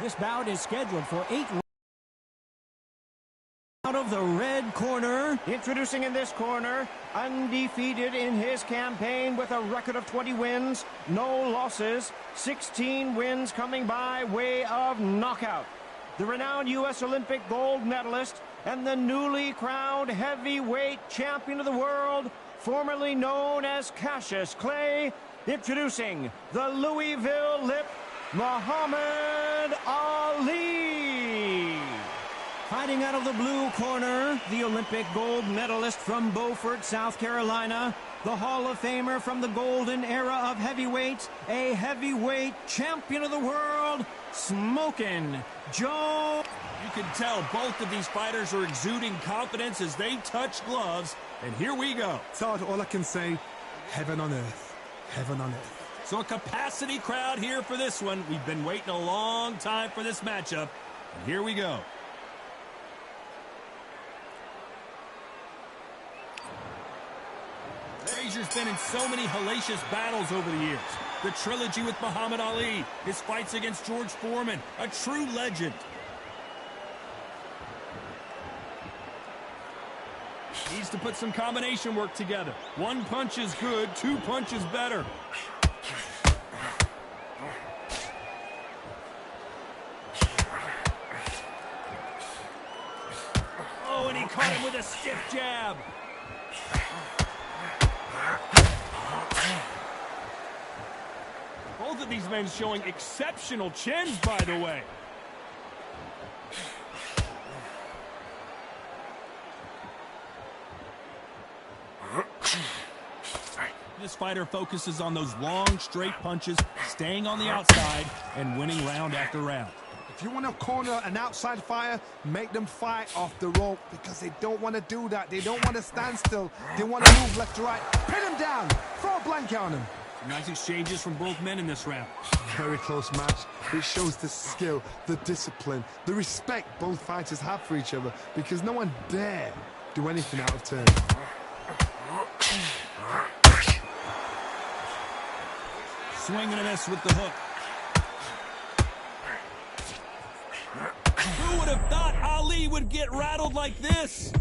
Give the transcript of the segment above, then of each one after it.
This bout is scheduled for 8 rounds. Out of the red corner, introducing in this corner, undefeated in his campaign with a record of 20 wins, no losses, 16 wins coming by way of knockout. The renowned U.S. Olympic gold medalist and the newly crowned heavyweight champion of the world, formerly known as Cassius Clay, introducing the Louisville Lip, Muhammad Ali. Fighting out of the blue corner, the Olympic gold medalist from Beaufort, South Carolina, the Hall of Famer from the golden era of heavyweights, a heavyweight champion of the world, Smokin' Joe. You can tell both of these fighters are exuding confidence as they touch gloves, and here we go. Todd, all I can say, heaven on earth, heaven on earth. So a capacity crowd here for this one. We've been waiting a long time for this matchup, and here we go. Frazier's been in so many hellacious battles over the years. The trilogy with Muhammad Ali, his fights against George Foreman, a true legend. Needs to put some combination work together. One punch is good, two punches better. Oh, and he caught him with a stiff jab. Both of these men showing exceptional chins, by the way. This fighter focuses on those long, straight punches, staying on the outside, and winning round after round. If you want to corner an outside fighter, make them fight off the rope, because they don't want to do that. They don't want to stand still. They want to move left to right. Pin them down. Throw a blanket on them. Nice exchanges from both men in this round. Very close match. It shows the skill, the discipline, the respect both fighters have for each other, because no one dare do anything out of turn. Swing and a miss with the hook. Who would have thought Ali would get rattled like this?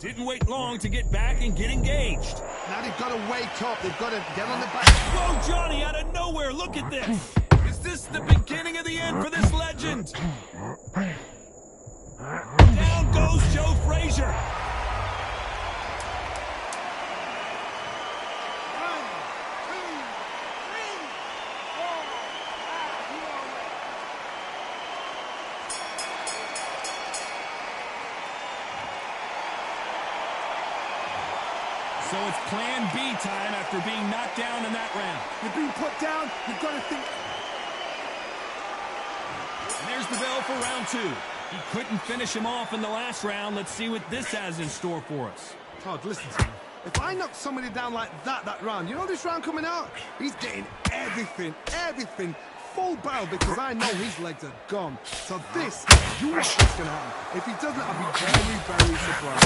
Didn't wait long to get back and get engaged. Now they've got to wake up. They've got to get on the back. Whoa, Johnny, out of nowhere. Look at this. Is this the beginning of the end for this legend? Down goes Joe Frazier. So it's plan B time after being knocked down in that round. You're being put down. You've got to think. And there's the bell for round two. He couldn't finish him off in the last round. Let's see what this has in store for us. Todd, listen to me. If I knock somebody down like that round, you know this round coming out? He's getting everything, full barrel, because I know his legs are gone. So this, you know what's going to happen. If he doesn't, I'll be very, very surprised.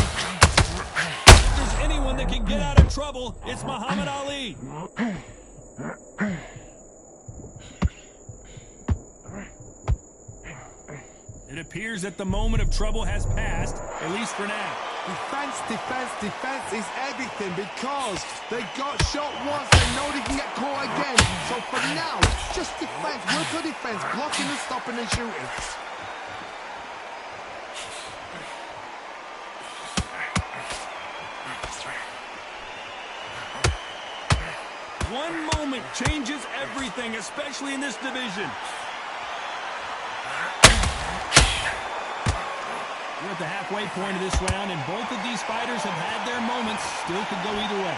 If there's anyone that can get out of trouble, it's Muhammad Ali. It appears that the moment of trouble has passed, at least for now. Defense is everything, because they got shot once, they know they can get caught again. So for now, just defense, work on defense, blocking and stopping and shooting. One moment changes everything, especially in this division. We're at the halfway point of this round, and both of these fighters have had their moments. Still could go either way.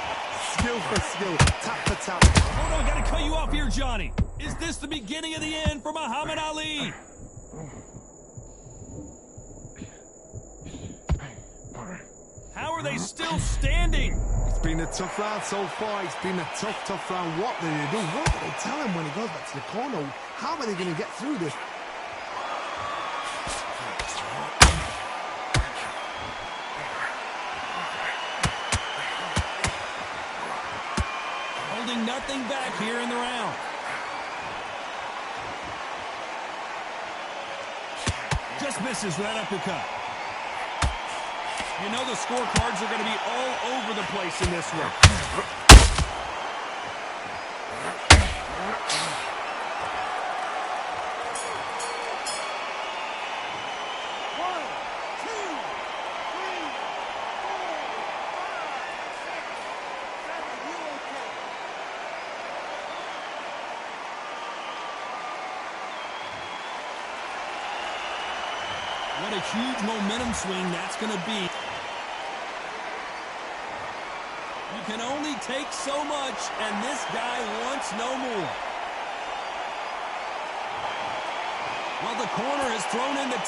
Skill for skill, tap for tap. Hold on, gotta cut you off here, Johnny. Is this the beginning of the end for Muhammad Ali? How are they still standing? It's been a tough round so far. It's been a tough round. What do they do? What do they tell him when he goes back to the corner? How are they going to get through this? nothing back here in the round. Just misses that uppercut. You know the scorecards are going to be all over the place in this one. What a huge momentum swing that's going to be. You can only take so much, and this guy wants no more. Well, the corner has thrown in the...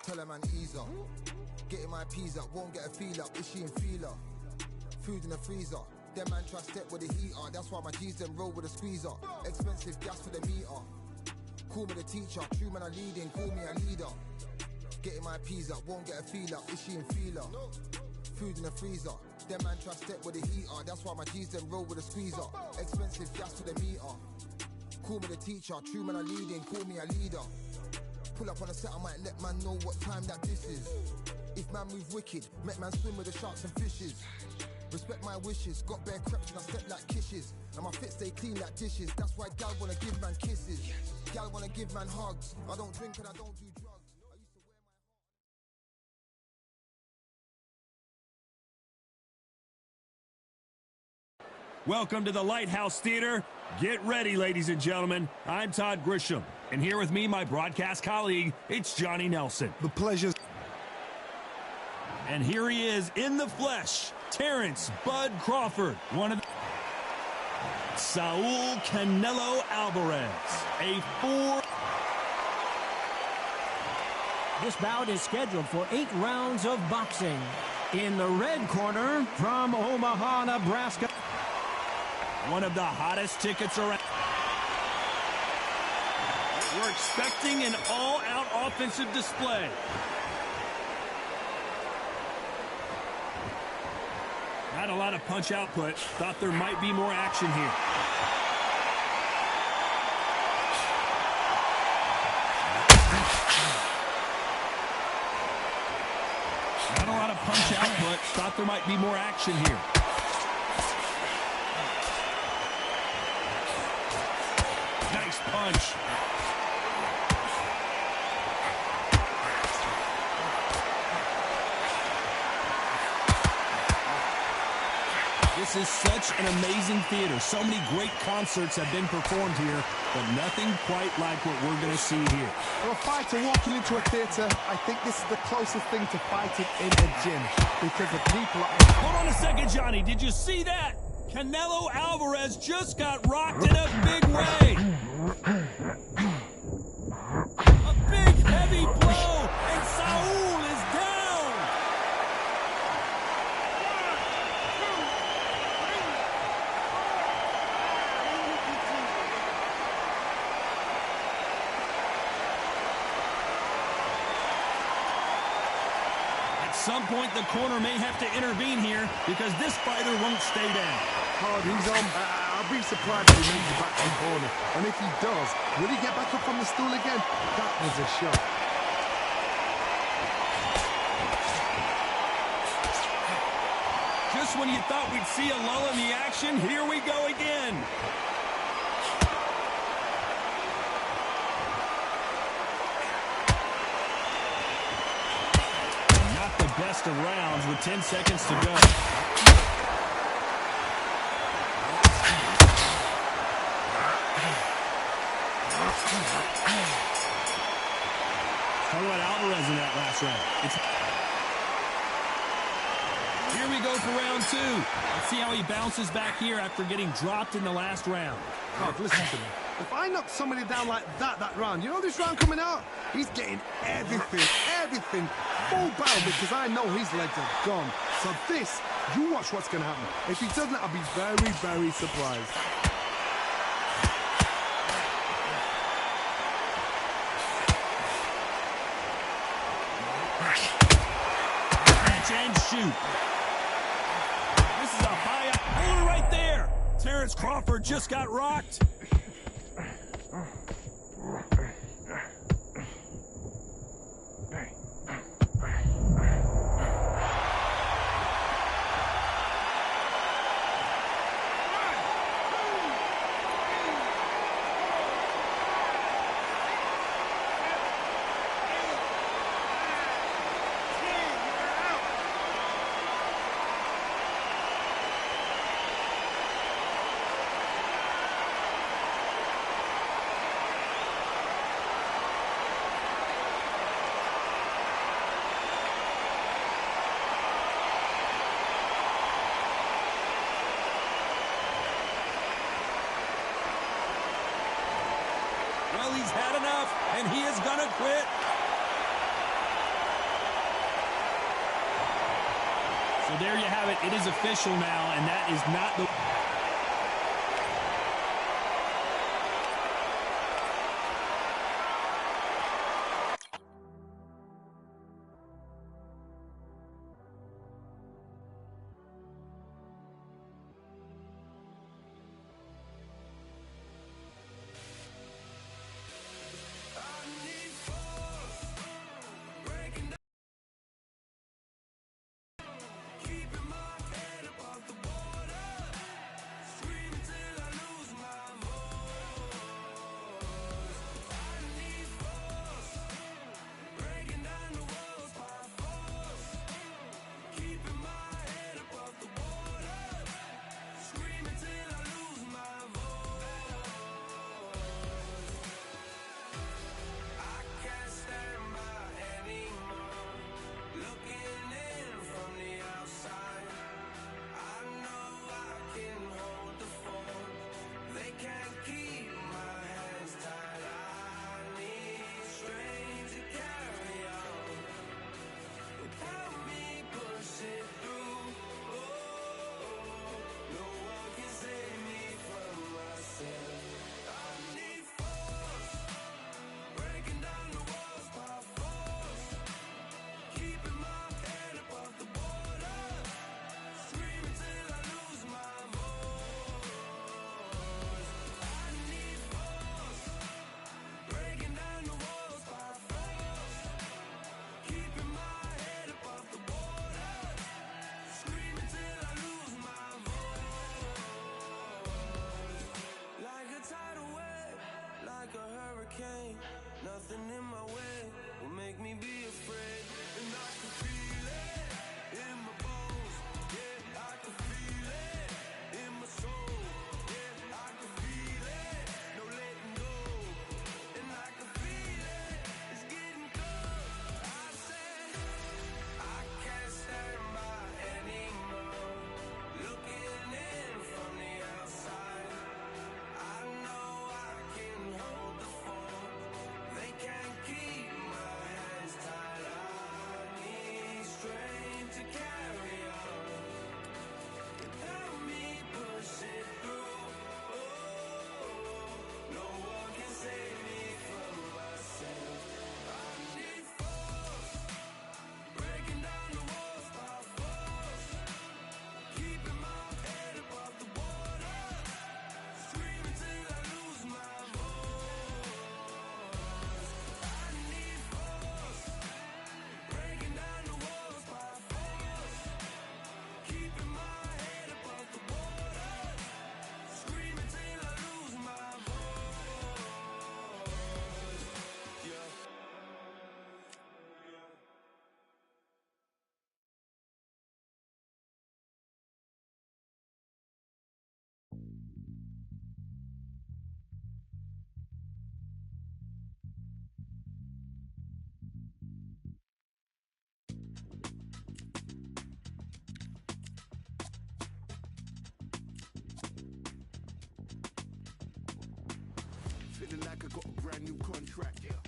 Tell her man ease up. Getting my peas up, won't get a feel up. Is she in feeler? Food in the freezer. Them man try step with the heater. That's why my G's them roll with a squeezer. Expensive gas for the meter. Call me the teacher. True man I leading, call me a leader. Getting my peas up, won't get a feel up. Is she in feeler? Food in the freezer. Them man try step with the heater. That's why my G's them roll with a squeezer. Expensive gas for the meter. Call me the teacher. True man I leading, call me a leader. Pull up on a set, I might let man know what time that this is. If man move wicked, make man swim with the sharks and fishes. Respect my wishes, got bare creps and I step like kisses. And my fit stay clean like dishes. That's why gal wanna give man kisses. Gal wanna give man hugs. I don't drink and I don't do drugs. Welcome to the Lighthouse Theater. Get ready, ladies and gentlemen. I'm Todd Grisham, and here with me, my broadcast colleague, it's Johnny Nelson. The pleasure. And here he is in the flesh, Terrence Bud Crawford, one of the... Saul Canelo Alvarez, a 4... This bout is scheduled for 8 rounds of boxing. In the red corner, from Omaha, Nebraska, one of the hottest tickets around. We're expecting an all-out offensive display. Not a lot of punch output. Thought there might be more action here. Not a lot of punch output. Thought there might be more action here. Nice punch. This is such an amazing theater. So many great concerts have been performed here, but nothing quite like what we're going to see here. For a fighter walking into a theater, I think this is the closest thing to fighting in a gym, because the people are... Hold on a second, Johnny. Did you see that? Canelo Alvarez just got rocked in a big way. A big, heavy blow, and Saul is down. At some point, the corner may have to intervene here because this fighter won't stay down. Oh, he's on. I'll be surprised if he makes it back to the corner. And if he does, will he get back up on the stool again? That was a shot. Just when you thought we'd see a lull in the action, here we go again. Not the best of rounds with 10 seconds to go. Talk about Alvarez in that last round. Here we go for round two. Let's see how he bounces back here after getting dropped in the last round. God, listen to me. If I knock somebody down like that round, you know this round coming out? He's getting everything, full barrel, because I know his legs are gone. So this, you watch what's going to happen. If he doesn't, I'll be very, very surprised. Catch and shoot. This is a high up. Hold it right there. Terrence Crawford just got rocked. Well, he's had enough, and he is gonna quit. So there you have it. It is official now, and that is not the...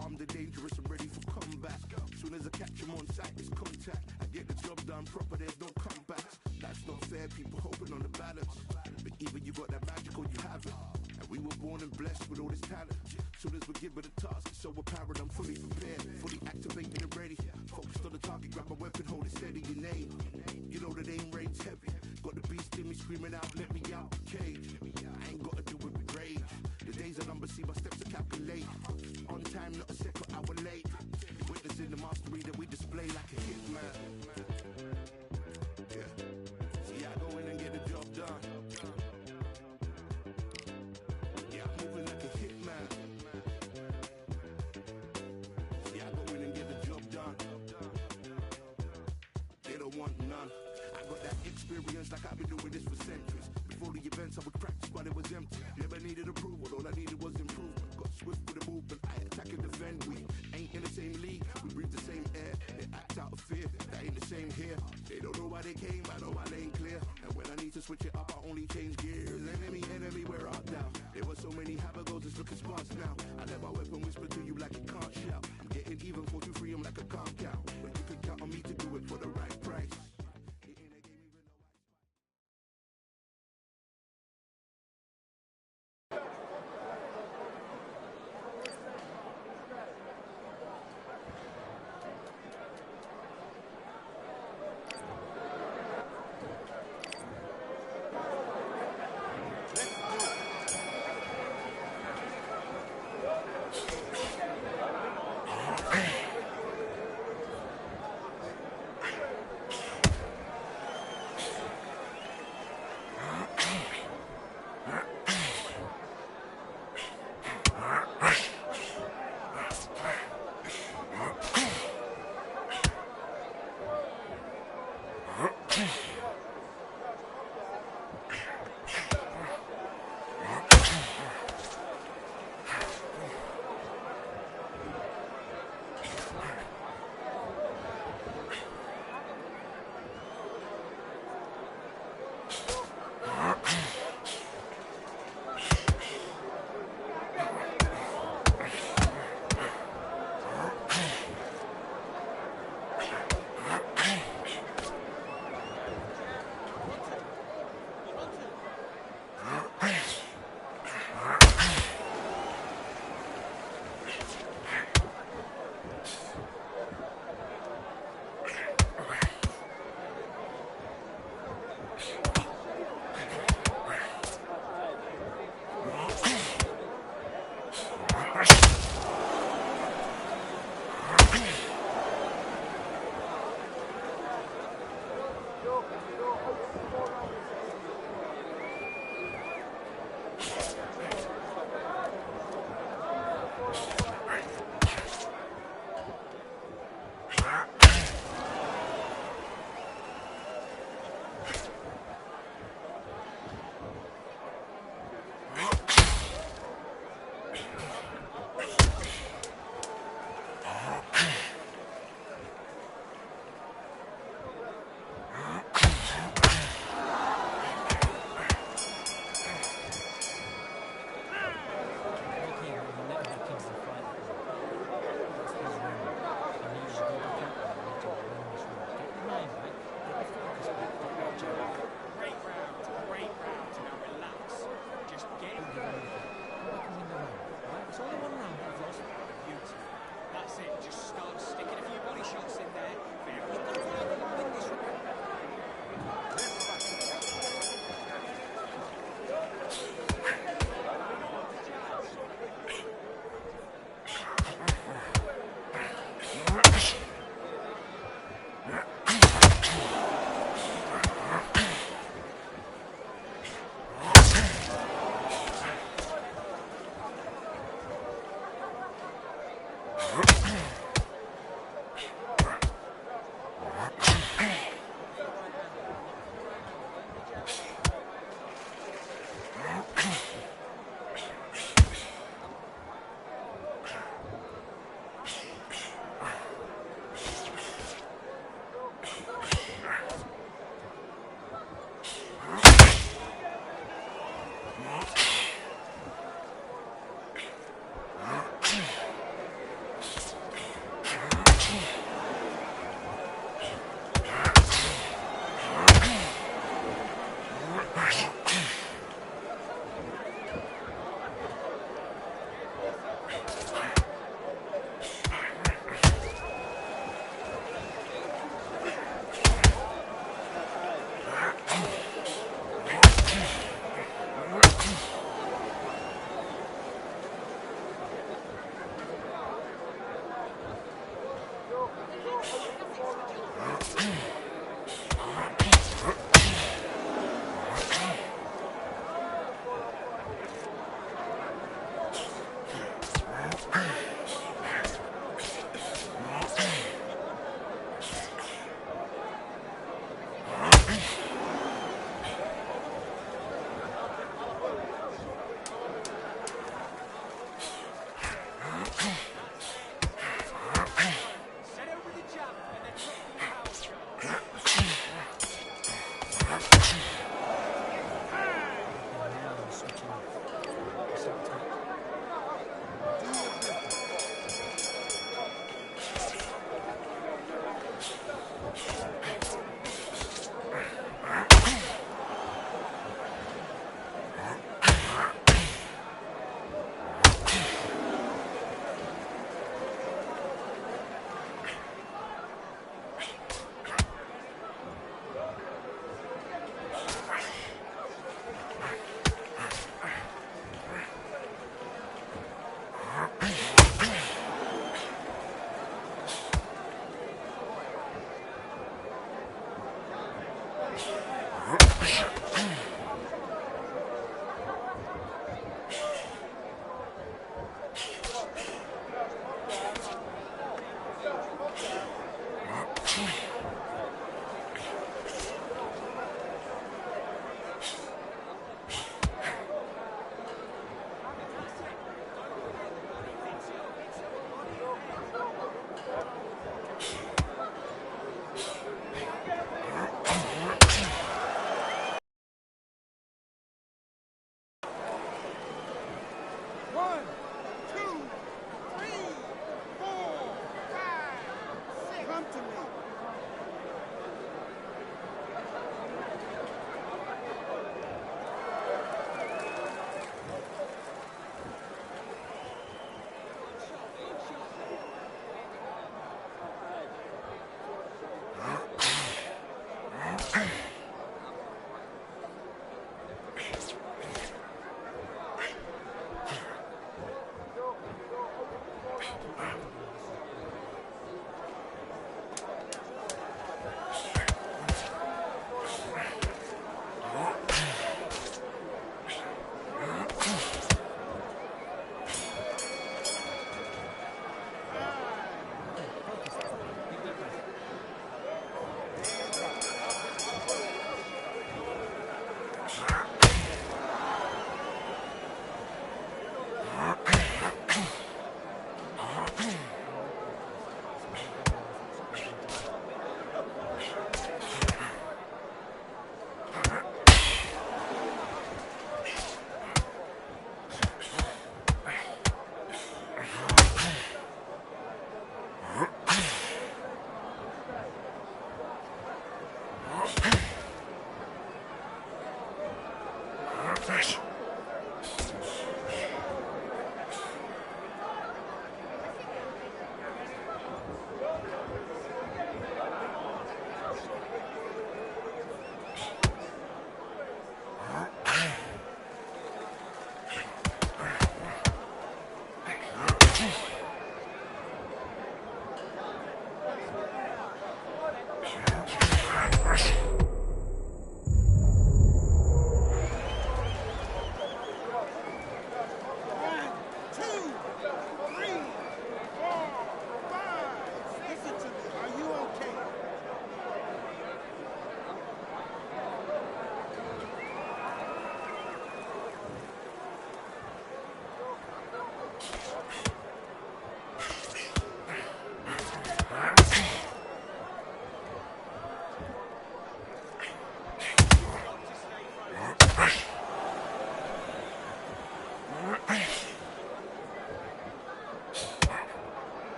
Armed and dangerous and ready for combat. Soon as I catch him on sight, it's contact. I get the job done proper, there's no comebacks. That's not fair, people hoping on the balance. But either you got that magic or you haven't. And we were born and blessed with all this talent. Soon as we're given a task, it's so apparent I'm fully prepared, fully activated and ready. Focused on the target, grab my weapon, hold it steady, your name. You know that aim rate's heavy. Got the beast in me screaming out, let me out the cage. I ain't gotta do it with rage. The days are numbered, see my steps to calculate. On time, not a second hour late. Witnessing the mastery that we display like a hitman. Yeah. See, I go in and get the job done. Yeah, I'm moving like a hitman. See, I go in and get the job done. They don't want none. I got that experience like I've been doing this for centuries. Before the events I would practice but it was empty. Never needed approval, all I needed was improvement. Got swift with the movement, I attack and defend. We ain't in the same league, we breathe the same air. They act out of fear, that ain't the same here. They don't know why they came, I know I ain't clear. And when I need to switch it up, I only change gears. Enemy, where art thou? There were so many habagos, it's looking sparse now. I let my weapon whisper to you like it can't shout. I'm getting even 4 to 3, I'm like a calm cow. But you can count on me to do it for the right price.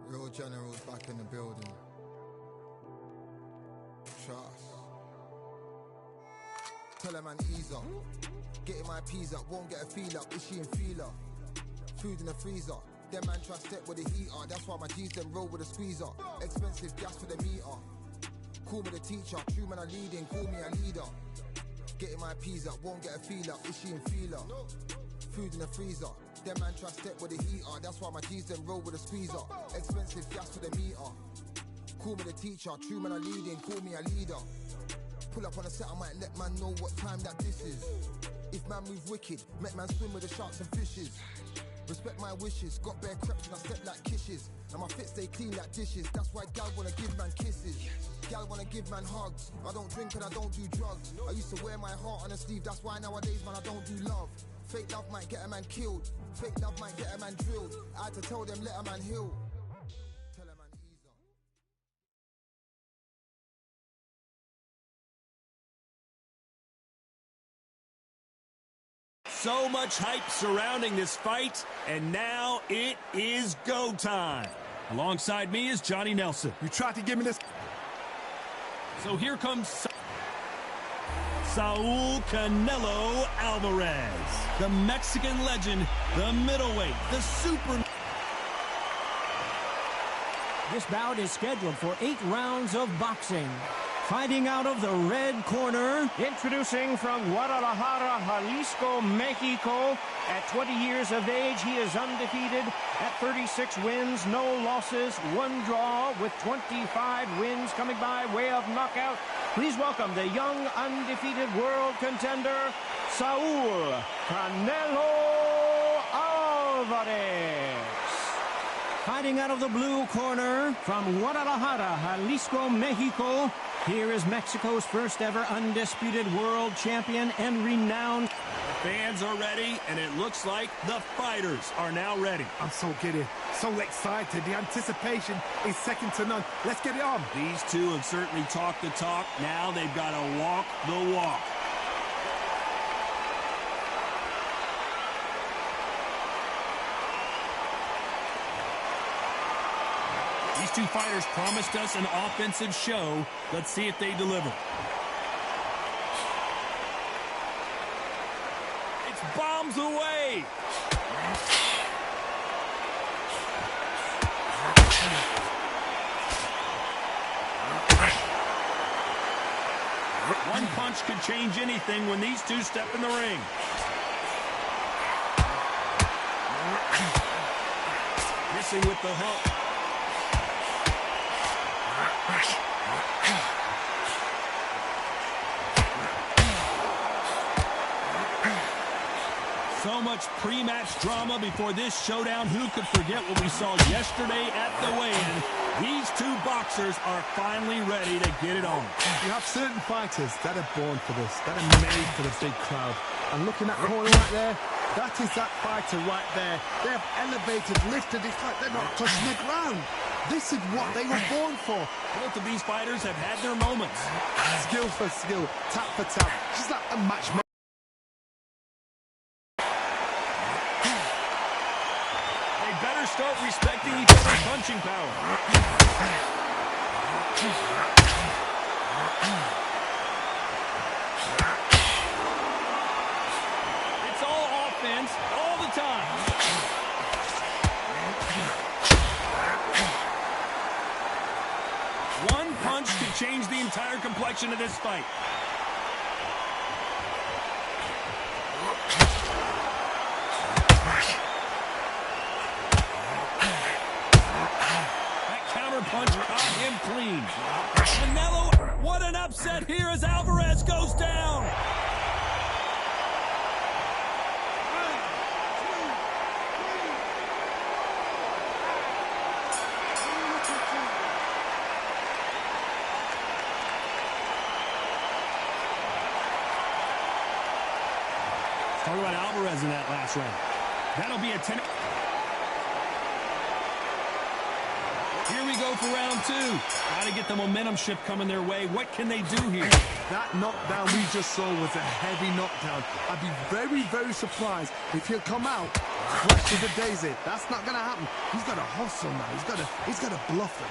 Real generals back in the building. Trust. Tell a man ease up. Getting my peas up, won't get a feel up. Is she in feeler? Food in the freezer. Them man try step with the heater. That's why my G's them roll with a squeezer. Expensive gas for the meter. Call me the teacher. True man I leading, call me a leader. Getting my peas up, won't get a feel up. Is she in feeler? Food in the freezer. Them man try step with the heater. That's why my G's them roll with a squeezer. Expensive gas for the meter. Call me the teacher. True man I leading, call me a leader. Pull up on a set, I might let man know what time that this is. If man move wicked, make man swim with the sharks and fishes. Respect my wishes, got bare creps and I step like kisses. And my fit stay clean like dishes. That's why gal wanna give man kisses. Gal wanna give man hugs. I don't drink and I don't do drugs. I used to wear my heart on a sleeve. That's why nowadays man I don't do love. Fake love might get a man killed. Fake love might get a man drilled. I had to tell them let a man heal. Tell a man ease up. So much hype surrounding this fight, and now it is go time. Alongside me is Johnny Nelson. You tried to give me this. So here comes Saul Canelo Alvarez, the Mexican legend, the middleweight, the super. This bout is scheduled for 8 rounds of boxing. Fighting out of the red corner, Introducing from Guadalajara, Jalisco, Mexico. At 20 years of age, he is undefeated at 36 wins, no losses, 1 draw, with 25 wins coming by way of knockout. Please welcome the young undefeated world contender, Saul Canelo Alvarez. fighting out of the blue corner from Guadalajara, Jalisco, Mexico. Here is Mexico's first ever undisputed world champion and renowned. The fans are ready, and it looks like the fighters are now ready. I'm so giddy, so excited. The anticipation is second to none. Let's get it on. These two have certainly talked the talk. Now they've got to walk the walk. These two fighters promised us an offensive show. Let's see if they deliver. It's bombs away. One punch could change anything when these two step in the ring. Missing with the hook. So much pre-match drama before this showdown. Who could forget what we saw yesterday at the weigh-in? These two boxers are finally ready to get it on. You have certain fighters that are born for this, that are made for the big crowd. And looking at that corner right there, that is that fighter right there. They have elevated, lifted. It's like they're not touching the ground. This is what they were born for. Both of these fighters have had their moments. Skill for skill, tap for tap. Just like a match. They better start respecting each other's punching power. It's all offense all the time. One punch could change the entire complexion of this fight. That counter punch caught him clean. Canelo, what an upset here as Alvarez goes down. What about Alvarez in that last round? That'll be a 10. Here we go for round 2. Got to get the momentum shift coming their way. What can they do here? That knockdown we just saw was a heavy knockdown. I'd be very, very surprised if he'll come out fresh as a daisy. That's not going to happen. He's got to hustle now. He's got to bluff him.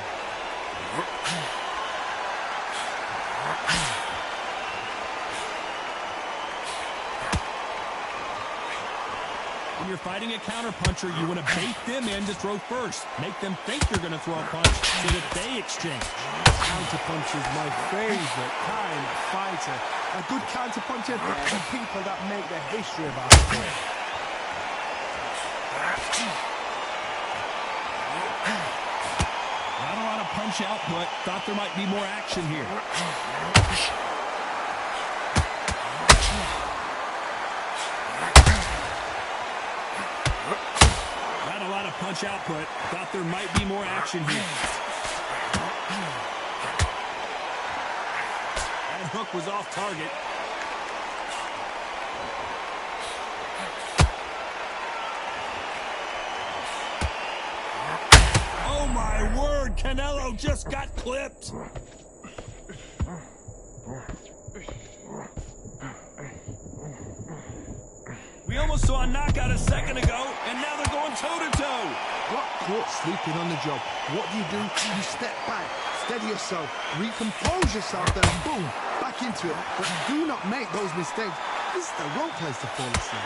When you're fighting a counterpuncher, you want to bait them in to throw first. Make them think you're going to throw a punch so that they exchange. Counterpuncher is my favorite kind of fighter. A good counterpuncher, they're the people that make the history of our sport. Not a lot of punch output. Thought there might be more action here. Punch output. Thought there might be more action here. That hook was off target. Oh my word, Canelo just got clipped. We almost saw a knockout a second ago, and now they're going toe-to-toe. Got caught sleeping on the job. What do? You step back, steady yourself, recompose yourself, then boom, back into it. But do not make those mistakes. This is the wrong place to fall asleep.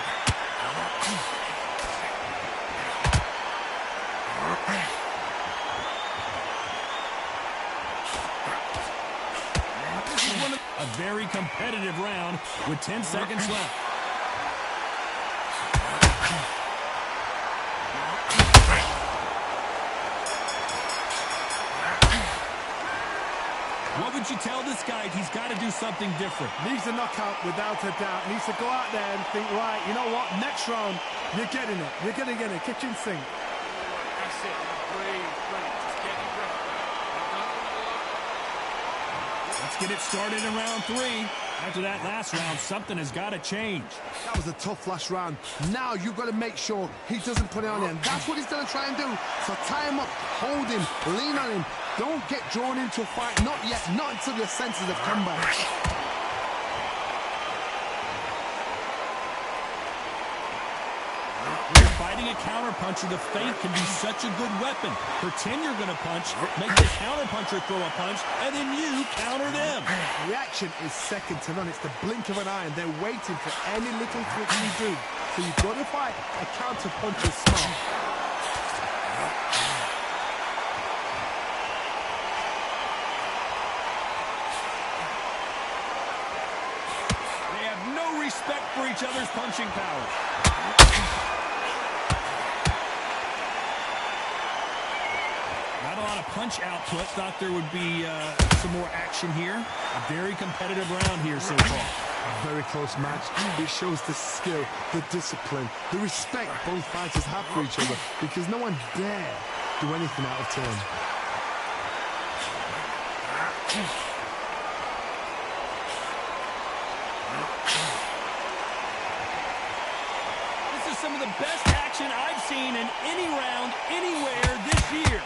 This is a very competitive round with 10 seconds left. What would you tell this guy? He's got to do something different. Needs a knockout without a doubt. Needs to go out there and think, right, you know what? Next round, you're getting it. You're going to get it. Kitchen sink. That's it. Breathe. Just get it ready. Let's get it started in round 3. After that last round, something has got to change. That was a tough last round. Now you've got to make sure he doesn't put it on him. That's what he's going to try and do. So tie him up, hold him, lean on him. Don't get drawn into a fight. Not yet. Not until your senses have come back. Fighting a counterpuncher, the feint can be such a good weapon. Pretend you're going to punch, make the counterpuncher throw a punch, and then you counter them. Reaction is second to none. It's the blink of an eye, and they're waiting for any little trick you do. So you've got to fight a counterpuncher smart. They have no respect for each other's punching power. Not a lot of punch output. Thought there would be some more action here. A very competitive round here so far. A very close match. It shows the skill, the discipline, the respect both fighters have for each other, because no one dare do anything out of turn. This is some of the best action I've seen in any round anywhere this year.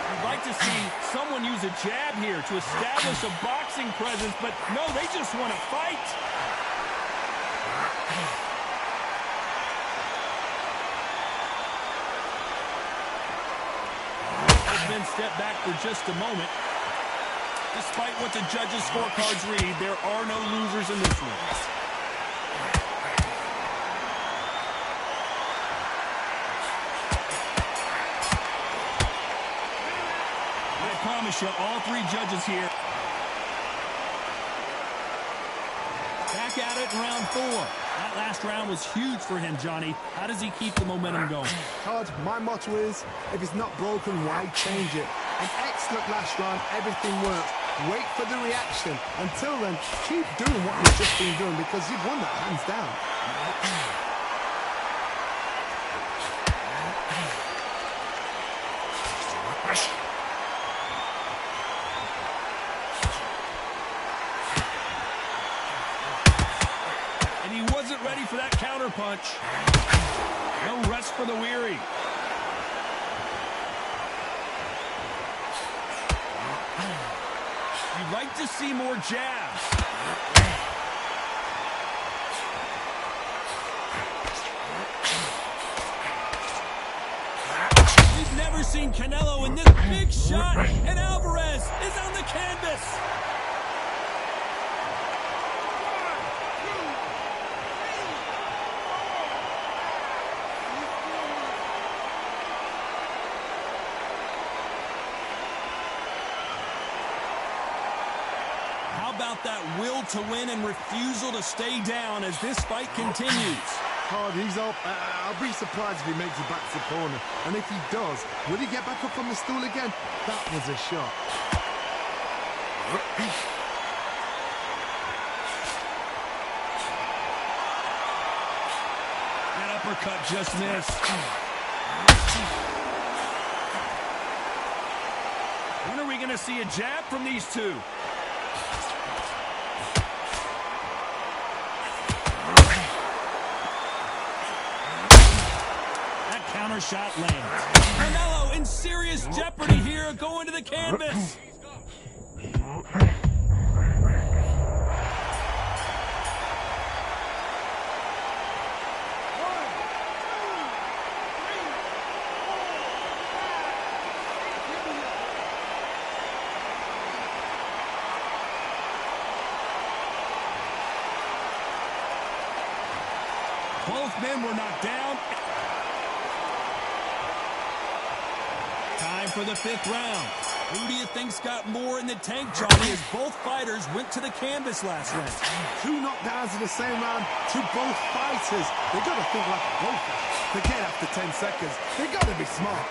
You'd like to see someone use a jab here to establish a boxing presence, but no, they just want to fight. Then step back for just a moment. Despite what the judges' scorecards read, there are no losers in this one. I promise you, all 3 judges here. Back at it in round 4. That last round was huge for him, Johnny. How does he keep the momentum going? Todd, my motto is, if it's not broken, why change it? An excellent last round, everything works. Wait for the reaction. Until then, keep doing what you've just been doing, because you've won that hands down. that counterpunch. No rest for the weary. You'd like to see more jabs. We've never seen Canelo in this big shot, and Alvarez is on the canvas. How about that will to win and refusal to stay down as this fight continues? I'll be surprised if he makes it back to the corner. And if he does, will he get back up on the stool again? That was a shot. That uppercut just missed. When are we going to see a jab from these two? Counter shot lands. Canelo in serious jeopardy here, going to the canvas. Both men were knocked down. Time for the 5th round. Who do you think's got more in the tank, Johnny, as both fighters went to the canvas last round? 2 knockdowns in the same round to both fighters. They got to think like a golfer. Forget after 10 seconds. They got to be smart.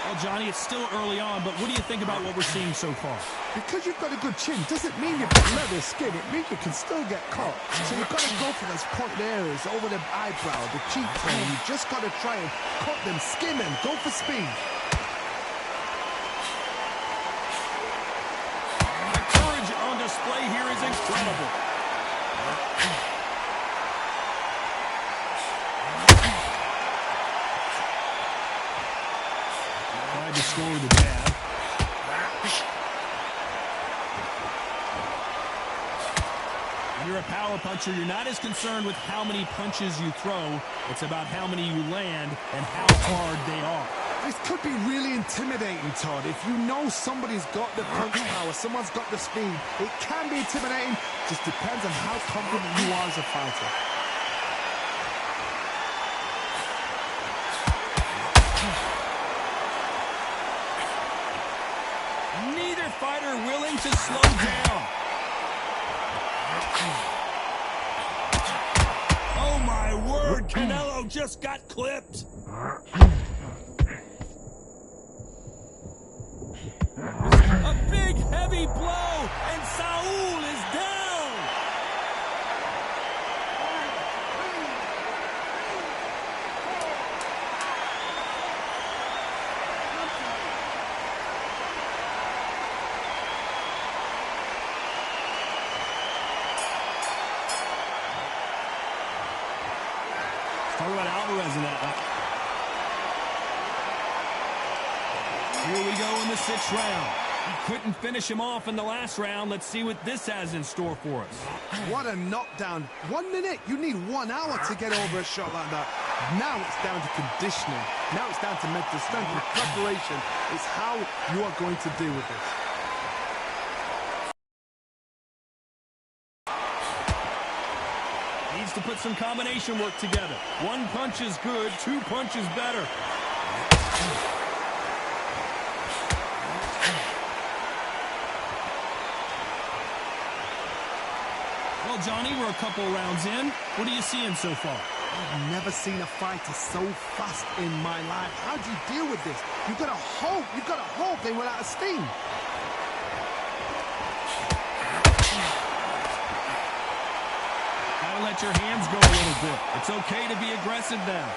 Well, Johnny, it's still early on, but what do you think about what we're seeing so far? Because you've got a good chin doesn't mean you've got leather skin. It means you can still get caught. So you've got to go for those pointed areas over the eyebrow, the cheekbone. You've just got to try and cut them, skim them, go for speed. The courage on display here is incredible. Tried to score the jab. When you're a power puncher, you're not as concerned with how many punches you throw. It's about how many you land and how hard they are. This could be really intimidating, Todd. If you know somebody's got the punch power, someone's got the speed, it can be intimidating. Just depends on how confident you are as a fighter. Neither fighter willing to slow down. Oh my word, Canelo just got clipped. A big heavy blow, and Saul is down. Talk about Alvarez in that. Here we go in the 6th round. He couldn't finish him off in the last round. Let's see what this has in store for us. What a knockdown. 1 minute, you need 1 hour to get over a shot like that. Now it's down to conditioning. Now it's down to mental strength and preparation. It's how you are going to deal with this. Needs to put some combination work together. 1 punch is good, 2 punches better. Well, Johnny, we're a couple rounds in. What are you seeing so far? I've never seen a fighter so fast in my life. How do you deal with this? You've got to hope they run out of steam. Gotta let your hands go a little bit. It's okay to be aggressive now.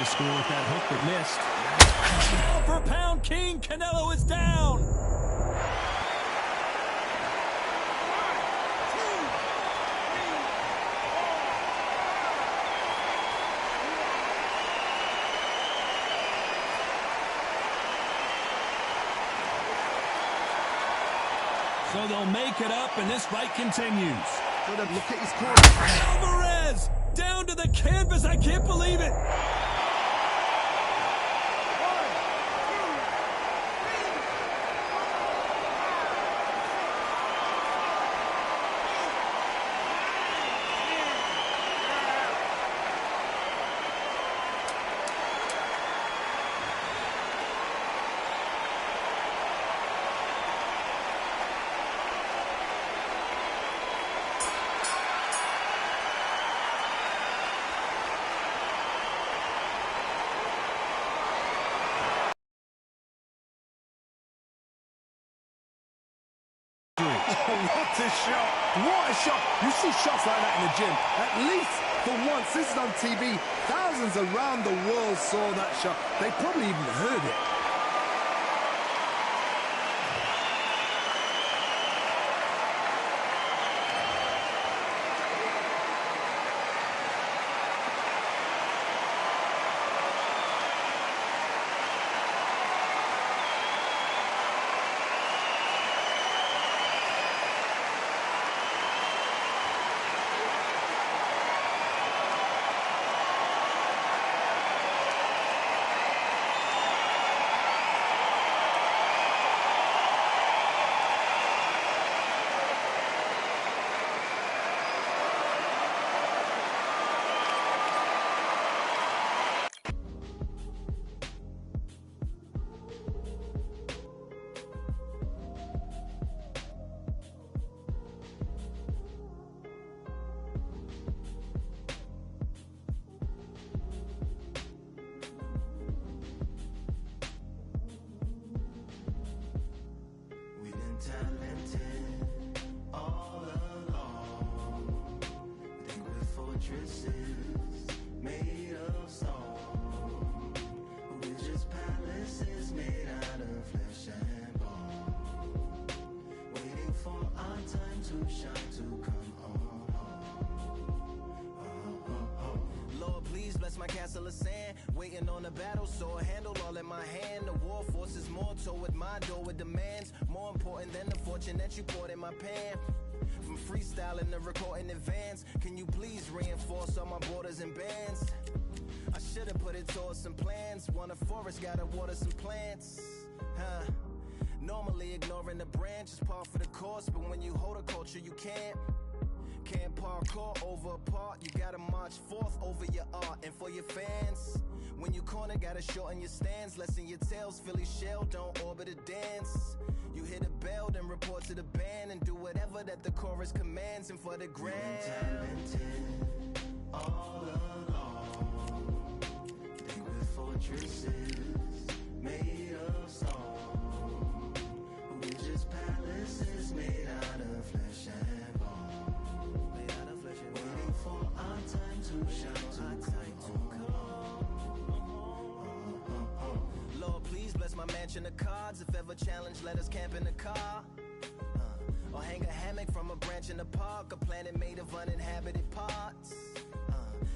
score with that hook that missed. Pound for pound king, Canelo is down. So they'll make it up, and this fight continues. Look at his corner. Alvarez down to the canvas. I can't believe it. What a shot! What a shot! You see shots like that in the gym. At least for once, this is on TV. Thousands around the world saw that shot. They probably even heard it. My castle of sand, waiting on a battle, so a handle all in my hand. The war forces more toward my door with demands more important than the fortune that you poured in my pan. From freestyling to recording advance, can you please reinforce all my borders and bands? I should have put it towards some plans. Want a forest, gotta water some plants. Normally ignoring the branch is par for the course, but when you hold a culture, you can't parkour over a part. You gotta march forth over your art. And for your fans, when you corner, gotta shorten your stance. Lessen your tails, Philly shell, don't orbit a dance. You hit a bell, then report to the band and do whatever that the chorus commands. And for the grand, talented all along. Think with fortresses made of stone. We're just palaces made out of flesh and bone. Waiting for our time to shine, Lord, please bless my mansion of cards. If ever challenged, let us camp in the car. Or hang a hammock from a branch in the park. A planet made of uninhabited parts.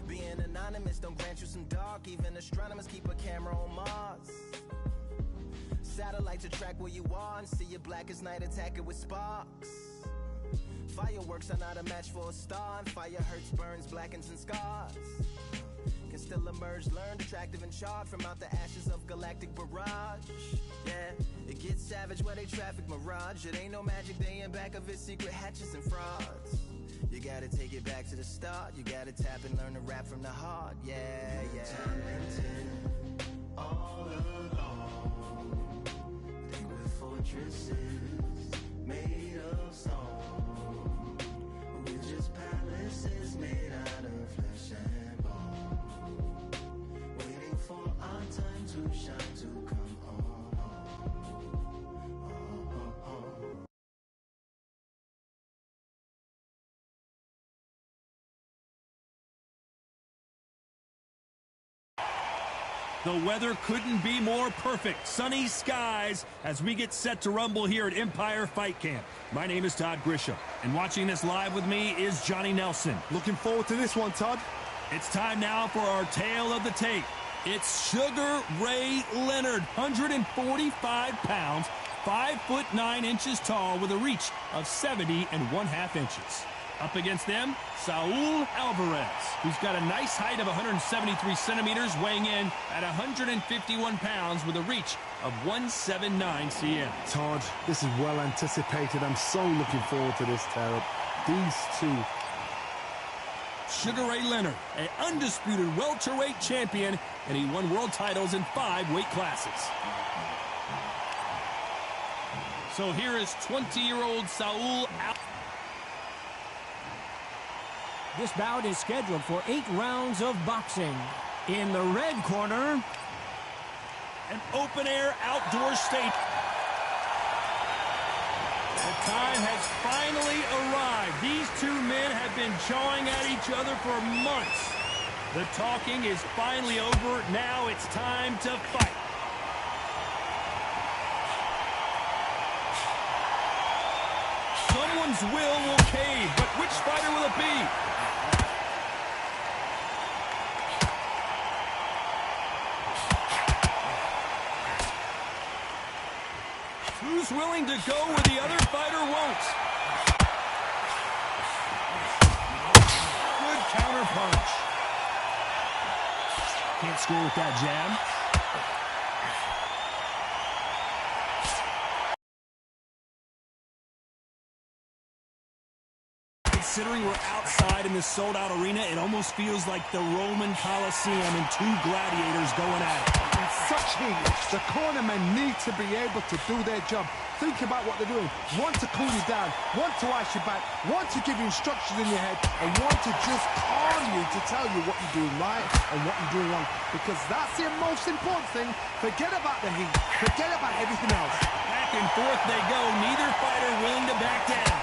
Being anonymous don't grant you some dark. Even astronomers keep a camera on Mars. Satellite to track where you are and see your black as night, attack it with sparks. Fireworks are not a match for a star, and fire hurts, burns, blackens, and scars. Can still emerge, learned, attractive, and charred from out the ashes of galactic barrage. Yeah, it gets savage where they traffic mirage. It ain't no magic day in back of its secret hatches and frauds. You gotta take it back to the start. You gotta tap and learn to rap from the heart. Yeah, yeah. Talented all along. Think with fortresses made of stone. We're just palaces made out of flesh and bone. Waiting for our time to shine, to come on. The weather couldn't be more perfect. Sunny skies as we get set to rumble here at Empire Fight Camp. My name is Todd Grisham, and watching this live with me is Johnny Nelson. Looking forward to this one, Todd. It's time now for our tale of the tape. It's Sugar Ray Leonard, 145 pounds, 5'9" tall with a reach of 70 1/2 inches. Up against them, Saul Alvarez, who's got a nice height of 173 centimeters, weighing in at 151 pounds with a reach of 179 cm. Todd, this is well anticipated. I'm so looking forward to this tear-up. These two. Sugar Ray Leonard, an undisputed welterweight champion, and he won world titles in 5 weight classes. So here is 20-year-old Saul Alvarez. This bout is scheduled for 8 rounds of boxing. In the red corner, An open-air outdoor stadium. The time has finally arrived. These two men have been jawing at each other for months. The talking is finally over. Now it's time to fight. Someone's will cave, but which fighter will it be? Who's willing to go where the other fighter won't? Good counter punch. Can't score with that jab. Considering we're outside in this sold-out arena, it almost feels like the Roman Colosseum and 2 gladiators going at it. In such heat, the cornermen need to be able to do their job. Think about what they're doing. One to cool you down, one to ice you back, one to give you instructions in your head, and one to just calm you to tell you what you're doing right and what you're doing wrong. Because that's the most important thing. Forget about the heat. Forget about everything else. Back and forth they go. Neither fighter willing to back down.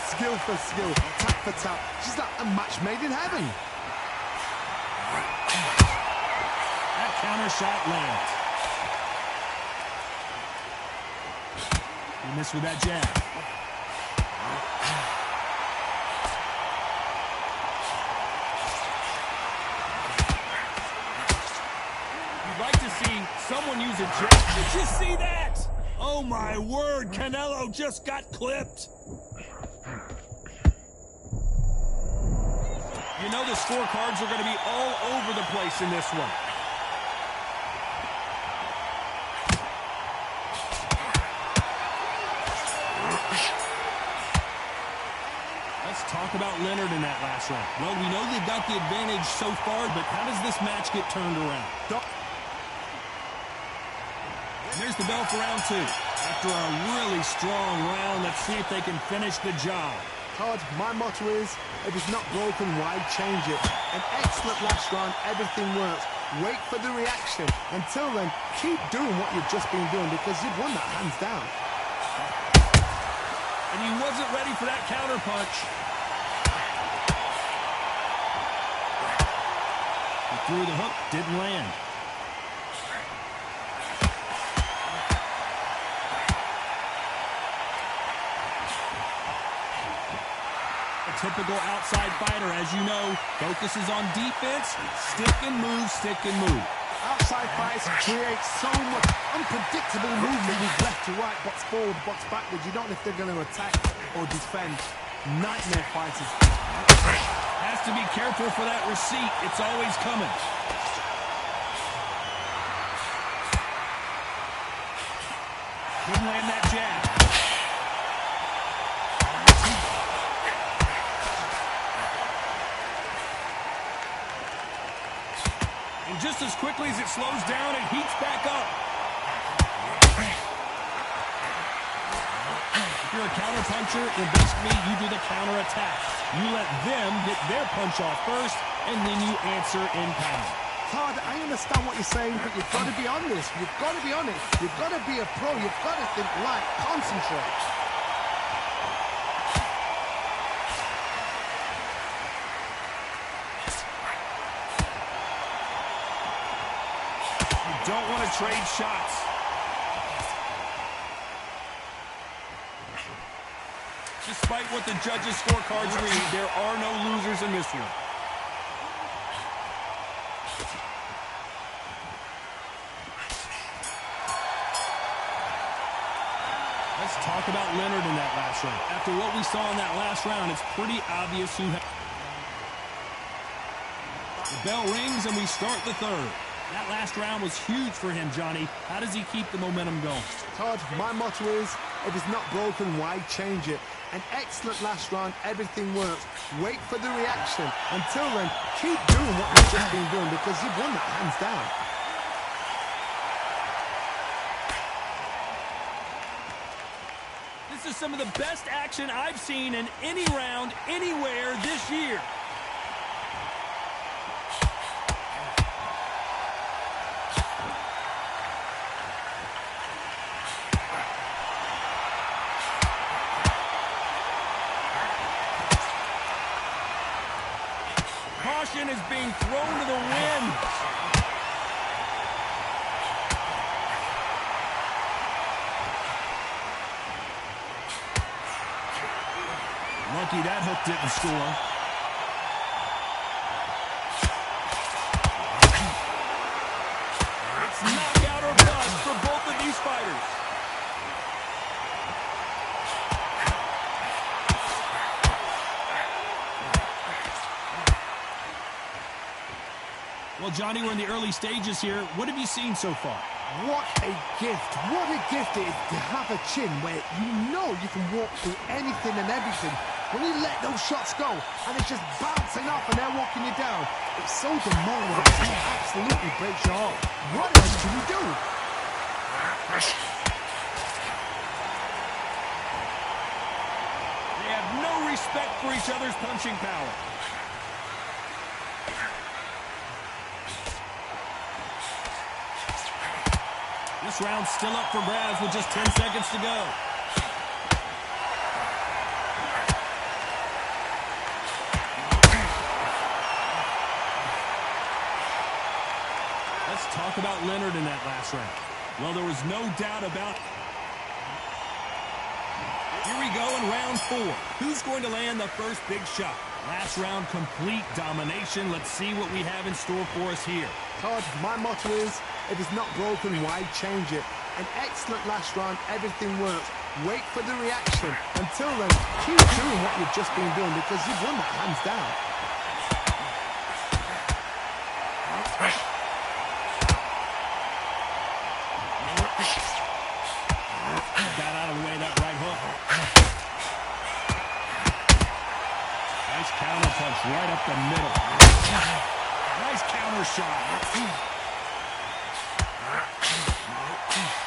Skill for skill, tap for tap. Just like a match made in heaven. That counter shot lands. He missed with that jab. You'd like to see someone use a jab. Did you see that? Oh my word, Canelo just got clipped. You know the scorecards are going to be all over the place in this one. Let's talk about Leonard in that last round. Well, we know they've got the advantage so far, but how does this match get turned around? There's the bell for round 2. After a really strong round, let's see if they can finish the job. Todd, my motto is, if it's not broken, why change it? An excellent last round, everything works. Wait for the reaction. Until then, keep doing what you've just been doing because you've won that hands down. And he wasn't ready for that counter punch. He threw the hook, didn't land. Typical outside fighter, as you know, focuses on defense, stick and move, stick and move. Outside fights create so much unpredictable movement with left to right, box forward, box backwards. You don't know if they're going to attack or defend. Nightmare fighters. Has to be careful for that receipt. It's always coming. Couldn't land that jab. Just as quickly as it slows down, it heats back up. If you're a counter puncher, then basically you do the counter attack. You let them get their punch off first, and then you answer in kind. Todd, I understand what you're saying, but you've got to be honest. You've got to be honest. You've got to be a pro. You've got to think light. Concentrate. to trade shots. Despite what the judges' scorecards read, there are no losers in this one. Let's talk about Leonard in that last round. After what we saw in that last round, it's pretty obvious who has... The bell rings and we start the third. That last round was huge for him, Johnny. How does he keep the momentum going? Todd, my motto is, if it's not broken, why change it? An excellent last round, everything works. Wait for the reaction. Until then, keep doing what you've just been doing because you've won that hands down. This is some of the best action I've seen in any round, anywhere this year. Caution is being thrown to the wind. Lucky that hook didn't score. It's knockout or bust for both of these fighters. Well, Johnny, we're in the early stages here. What have you seen so far? What a gift. What a gift it is to have a chin where you know you can walk through anything and everything. When you let those shots go and it's just bouncing off and they're walking you down, it's so demoralizing. It absolutely breaks your heart. What else can you do? They have no respect for each other's punching power. This round's still up for grabs with just 10 seconds to go. Let's talk about Leonard in that last round. Well, there was no doubt about it. Here we go in round 4. Who's going to land the first big shot? Last round, complete domination. Let's see what we have in store for us here. Todd, my motto is, if it's not broken, why change it? An excellent last round, everything works. Wait for the reaction. Until then, keep doing what you've just been doing because you've won that hands down. Got out of the way, that right hook. Nice counter punch right up the middle. Nice counter shot.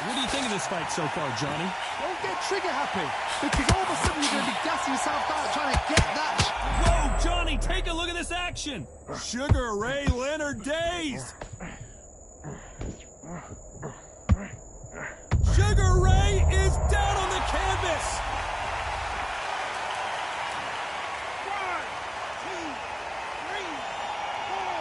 What do you think of this fight so far, Johnny? Don't get trigger happy because all of a sudden you're going to be gassing yourself out trying to get that. Whoa, Johnny, take a look at this action. Sugar Ray Leonard dazed. Sugar Ray is down on the canvas. 1, 2, 3, 4.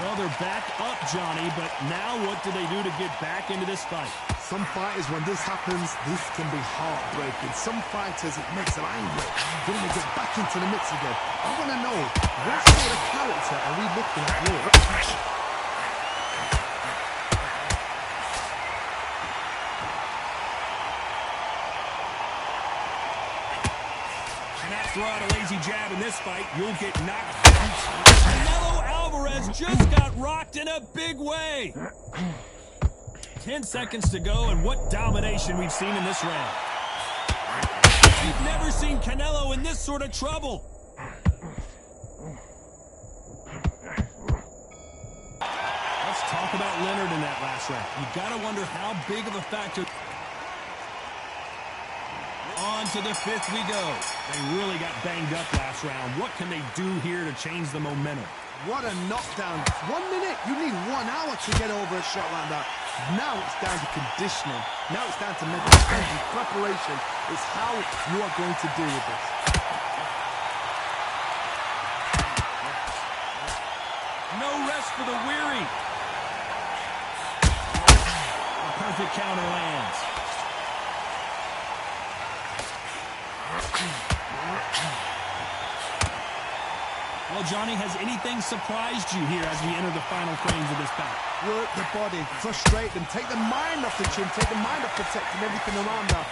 Well, they're back up, Johnny, but now what do they do to get back into this fight? Some fighters, when this happens, this can be heartbreaking. Some fighters, it makes them angry. They want to get back into the mix again. I want to know, what sort of character are we looking at here? Not throw out a lazy jab in this fight, you'll get knocked out. Canelo Alvarez just got rocked in a big way. 10 seconds to go, and what domination we've seen in this round. We've never seen Canelo in this sort of trouble. Let's talk about Leonard in that last round. You gotta wonder how big of a factor. On to the 5th we go. They really got banged up last round. What can they do here to change the momentum? What a knockdown. 1 minute, you need 1 hour to get over a shot like that. Now it's down to conditioning. Now it's down to mental strength and preparation. It's how you are going to deal with this. No rest for the weary. A perfect counter lands. Well, Johnny, has anything surprised you here as we enter the final frames of this bout? Work the body, frustrate them, take the mind off the chin, take the mind off protecting everything around her.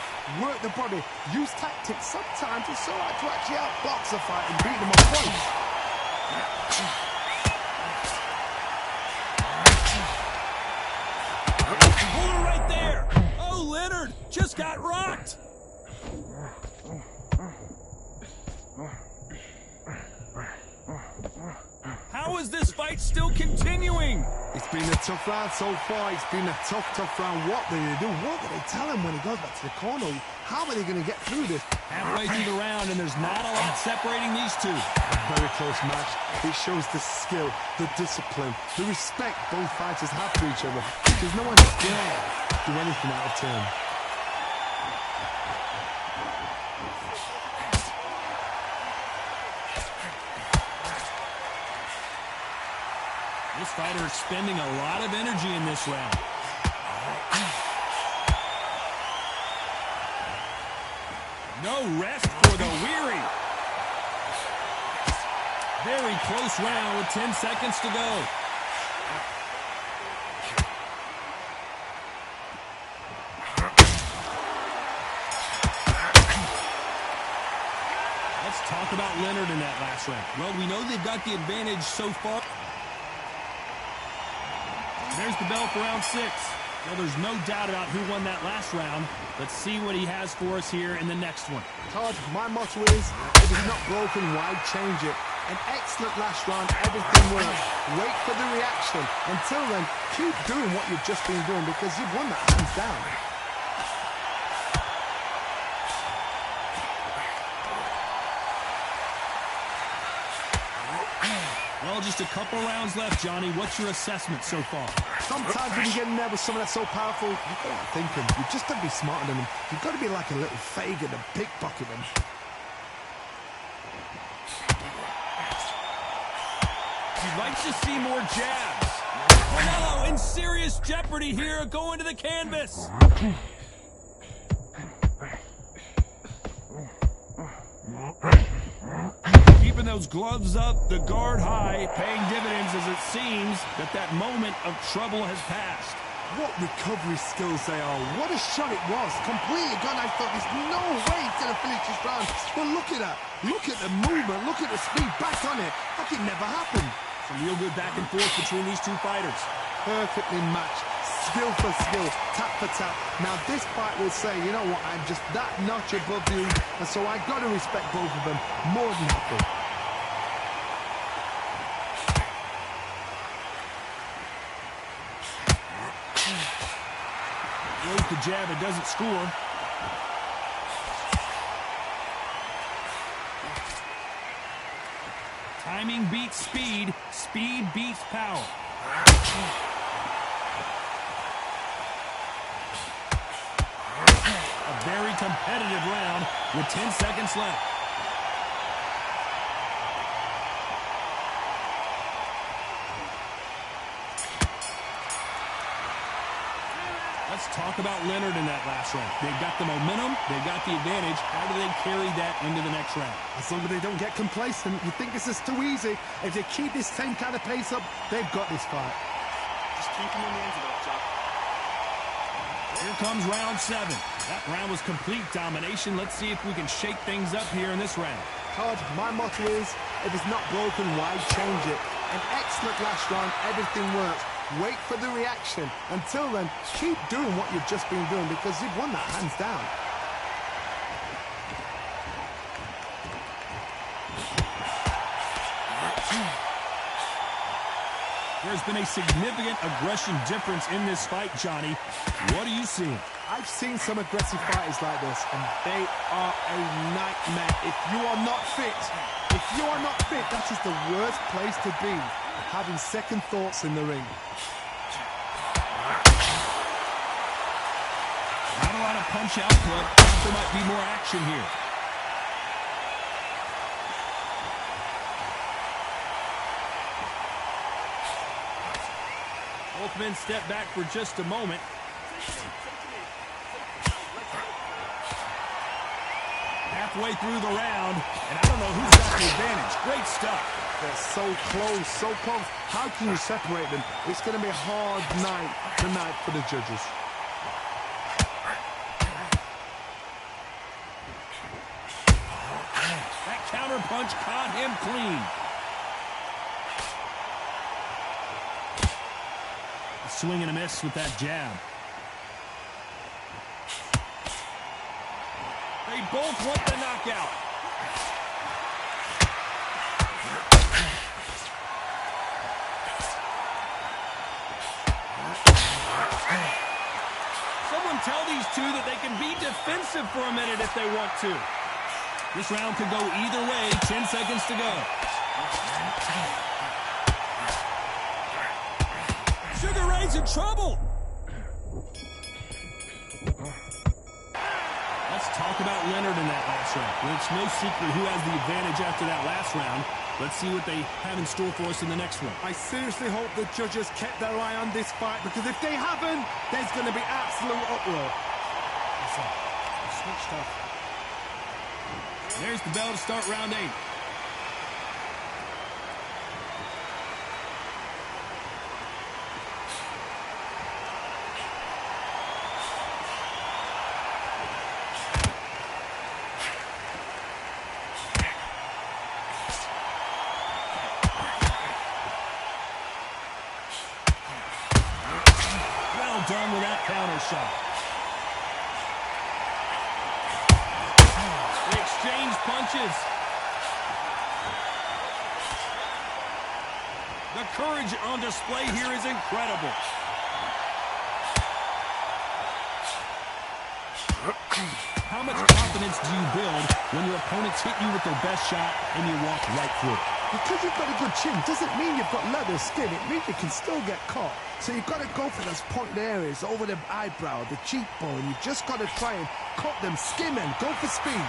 Work the body, use tactics. Sometimes it's all right to actually outbox a fight and beat them on points. Hold her right there. Oh, Leonard just got rocked. How is this fight still continuing? It's been a tough round so far. It's been a tough round. What do they do? What do they tell him when he goes back to the corner? How are they going to get through this? Halfway through the round, and there's not a lot separating these two. A very close match. It shows the skill, the discipline, the respect both fighters have for each other. Because no one's scared to do anything out of turn. This fighter expending a lot of energy in this round. No rest for the weary. Very close round with 10 seconds to go. Let's talk about Leonard in that last round. Well, we know they've got the advantage so far. There's the bell for round 6. Well, there's no doubt about who won that last round. Let's see what he has for us here in the next one. Todd, my motto is, if it's not broken, why change it? An excellent last round, everything works. Wait for the reaction. Until then, keep doing what you've just been doing because you've won that hands down. Well, just a couple rounds left, Johnny. What's your assessment so far? Sometimes when you get in there with someone that's so powerful, you've got to think him. You've just got to be smarter than him. You've got to be like a little Fagin and pickpocket him. You'd like to see more jabs. Canelo in serious jeopardy here, going to the canvas. Keeping those gloves up, the guard high, paying dividends as it seems that moment of trouble has passed. What recovery skills they are. What a shot it was. Completely gone. I thought there's no way he's going to finish this round. But look at that. Look at the movement. Look at the speed. Back on it. Like it never happened. Some real good back and forth between these two fighters. Perfectly matched. Skill for skill. Tap for tap. Now this fight will say, you know what, I'm just that notch above you. And so I got to respect both of them more than happy. Throws the jab, it doesn't score. Timing beats speed, speed beats power. A very competitive round with 10 seconds left. Let's talk about Leonard in that last round. They've got the momentum, they've got the advantage. How do they carry that into the next round? As long as they don't get complacent, you think this is too easy. If they keep this same kind of pace up, they've got this fight. Just keep them on the antidote, Jack. Here comes round 7. That round was complete domination. Let's see if we can shake things up here in this round. Todd, my motto is, if it's not broken, why change it? An excellent last round, everything works. Wait for the reaction. Until then, keep doing what you've just been doing because you've won that hands down. There's been a significant aggression difference in this fight, Johnny. What are you seeing? I've seen some aggressive fighters like this, and they are a nightmare. If you are not fit, that is the worst place to be. Having second thoughts in the ring. punch output. There might be more action here. Both men step back for just a moment. Halfway through the round, and I don't know who's got the advantage. Great stuff. They're so close, so close. How can you separate them? It's going to be a hard night tonight for the judges. That counter punch caught him clean. A swing and a miss with that jab. They both want the knockout. Someone tell these two that they can be defensive for a minute if they want to. This round could go either way. 10 seconds to go. Sugar Ray's in trouble. Let's talk about Leonard in that last round. Well, it's no secret who has the advantage after that last round. Let's see what they have in store for us in the next one. I seriously hope the judges kept their eye on this fight, because if they haven't, there's going to be absolute uproar. Switched up. There's the bell to start round 8. Well done with that counter shot. Exchange punches. The courage on display here is incredible. How much confidence do you build when your opponents hit you with their best shot and you walk right through it? Because you've got a good chin doesn't mean you've got leather skin. It means you can still get caught. So you've got to go for those pointed areas over the eyebrow, the cheekbone. You've just got to try and cut them, skim and go for speed.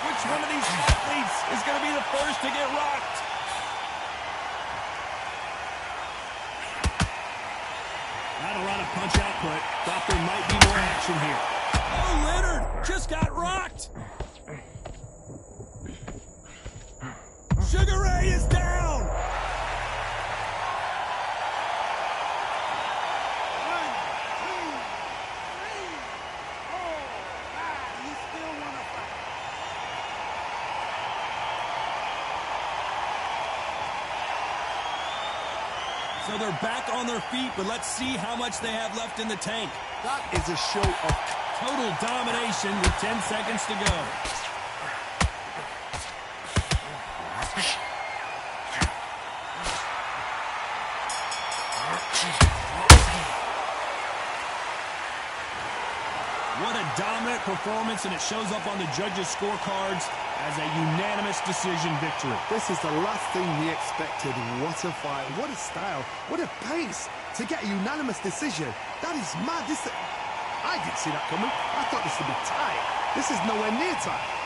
Which one of these athletes is going to be the first to get rocked? Not a lot of punch output. Thought there might be more action here. Oh, Leonard just got rocked. Sugar Ray is down. 1, 2, 3, 4, 5. You still want to fight? So they're back on their feet, but let's see how much they have left in the tank. That is a show of Total domination with 10 seconds to go. What a dominant performance, and it shows up on the judges' scorecards as a unanimous decision victory. This is the last thing we expected. What a fight, what a style, what a pace to get a unanimous decision. That is mad. I didn't see that coming. I thought this would be tight. This is nowhere near tight.